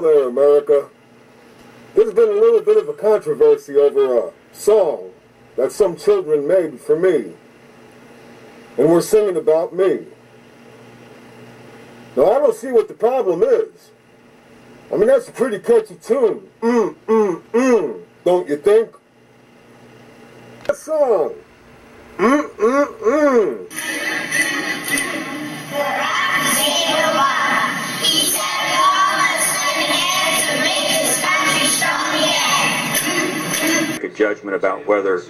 Well there, America. There's been a little bit of a controversy over a song that some children made for me. And we're singing about me. Now, I don't see what the problem is. I mean, that's a pretty catchy tune. Don't you think? That song. A judgment about whether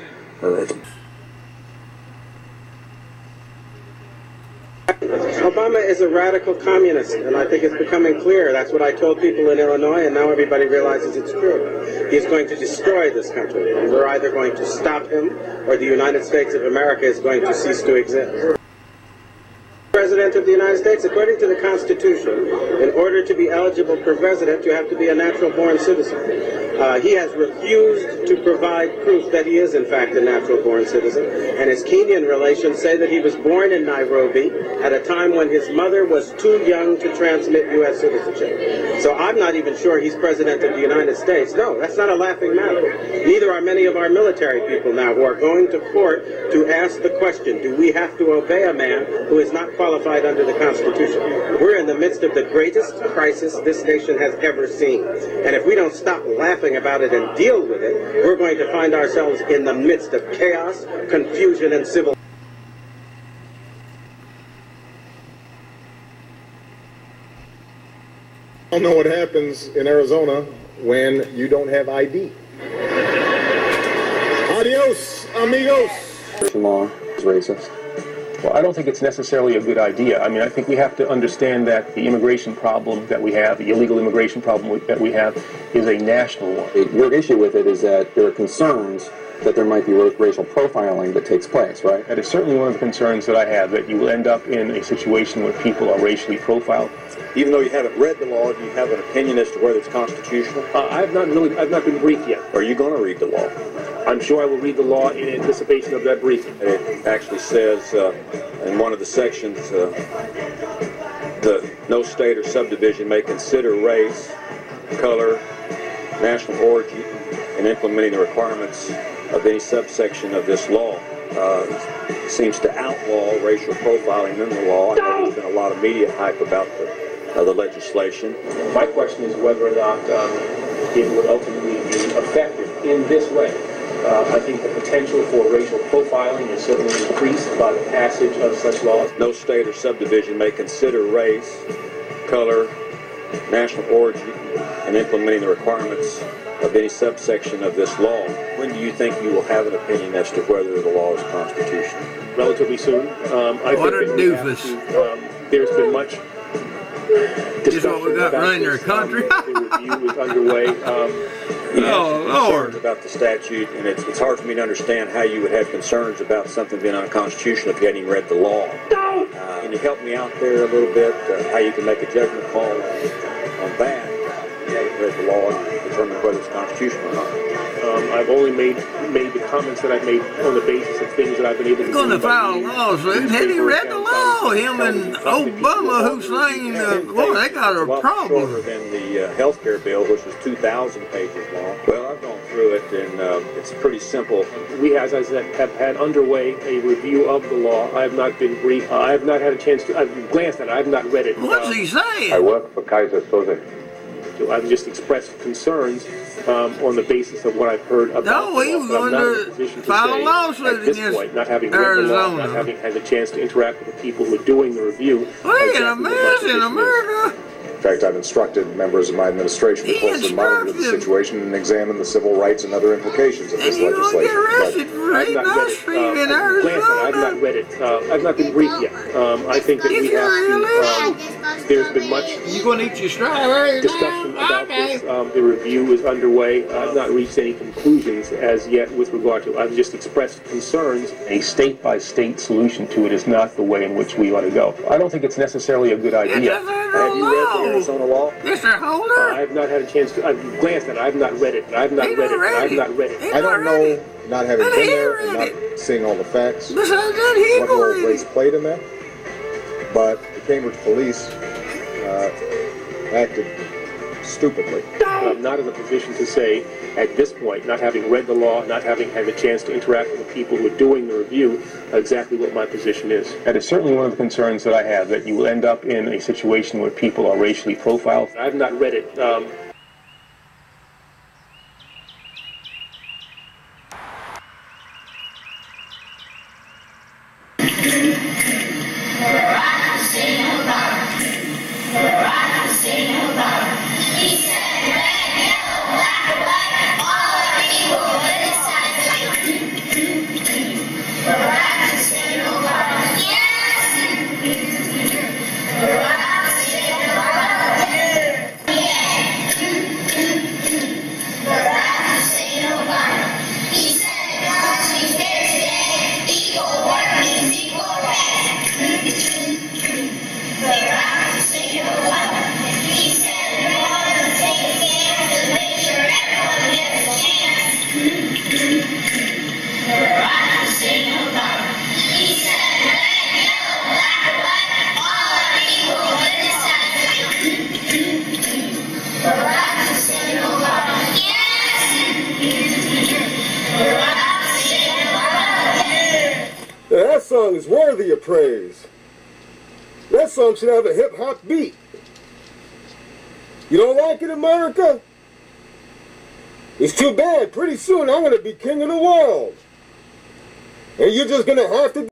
Obama is a radical communist, and I think it's becoming clear. That's what I told people in Illinois, and now everybody realizes it's true. He's going to destroy this country, and we're either going to stop him, or the United States of America is going to cease to exist. President of the United States, according to the Constitution, in order to be eligible for president, you have to be a natural-born citizen. He has refused to provide proof that he is, in fact, a natural-born citizen, and his Kenyan relations say that he was born in Nairobi at a time when his mother was too young to transmit U.S. citizenship. So I'm not even sure he's president of the United States. No, that's not a laughing matter. Neither are many of our military people now who are going to court to ask the question, do we have to obey a man who is not qualified under the Constitution? We're in the midst of the greatest crisis this nation has ever seen. And if we don't stop laughing about it and deal with it, we're going to find ourselves in the midst of chaos, confusion, and civil. I don't know what happens in Arizona when you don't have ID. Adios, amigos. Law is racist. Well, I don't think it's necessarily a good idea. I mean, I think we have to understand that the immigration problem that we have, the illegal immigration problem that we have, is a national one. Your issue with it is that there are concerns that there might be racial profiling that takes place, right? That is certainly one of the concerns that I have, that you will end up in a situation where people are racially profiled. even though you haven't read the law, do you have an opinion as to whether it's constitutional? I've not been briefed yet. Are you going to read the law? I'm sure I will read the law in anticipation of that briefing. It actually says in one of the sections that no state or subdivision may consider race, color, national origin in implementing the requirements of any subsection of this law. Seems to outlaw racial profiling in the law. I know there's been a lot of media hype about the legislation. My question is whether or not it would ultimately be effective in this way. I think the potential for racial profiling is certainly increased by the passage of such laws. No state or subdivision may consider race, color, national origin in implementing the requirements of any subsection of this law. When do you think you will have an opinion as to whether the law is constitutional? Relatively soon. What a doofus. There's been much This is what we got running our country. The review is underway. Concerns about the statute, and it's hard for me to understand how you would have concerns about something being unconstitutional if you hadn't even read the law. Can you help me out there a little bit, how you can make a judgment call on that? You haven't read the law and determine whether it's constitutional or not. I've only made the comments that I've made on the basis of things that I've been able to do. Going to file a lawsuit. Had he read the law? Him and Obama, Hussein, boy, they got a problem. Shorter than the health care bill, which was 2,000 pages long. Well, I've gone through it, and it's pretty simple. We, as I said, have had underway a review of the law. I have not been briefed. I have not had a chance to. I've glanced at it. I have not read it. What's he saying? I work for Kaiser Soze. I've just expressed concerns on the basis of what I've heard about. No, he was going to file a lawsuit against not having read the law, not having had the chance to interact with the people who are doing the review. We're in a mess in America. In fact, I've instructed members of my administration to closely monitor the situation and examine the civil rights and other implications of this legislation. Get arrested for eating ice cream in Arizona. I've not read it. I've not been briefed yet. I think that we have to. There's been much. You going to eat your strawberries? Discussion about this. The review is underway. I've not reached any conclusions as yet with regard to it. I've just expressed concerns. A state-by-state solution to it is not the way in which we ought to go. I don't think it's necessarily a good idea. Have you read the Arizona law? Mr. Holder? I have not had a chance to. I've glanced at it. I have not read it. I have not read it. I have not read it. I don't know, not having been there and not seeing all the facts, Besides that, what role race played in that. But the Cambridge police acted stupidly. I'm not in a position to say, at this point, not having read the law, not having had the chance to interact with the people who are doing the review, exactly what my position is. That is certainly one of the concerns that I have, that you will end up in a situation where people are racially profiled. I have not read it. That song is worthy of praise. That song should have a hip-hop beat. You don't like it, America? It's too bad. Pretty soon I'm going to be king of the world. And you're just going to have to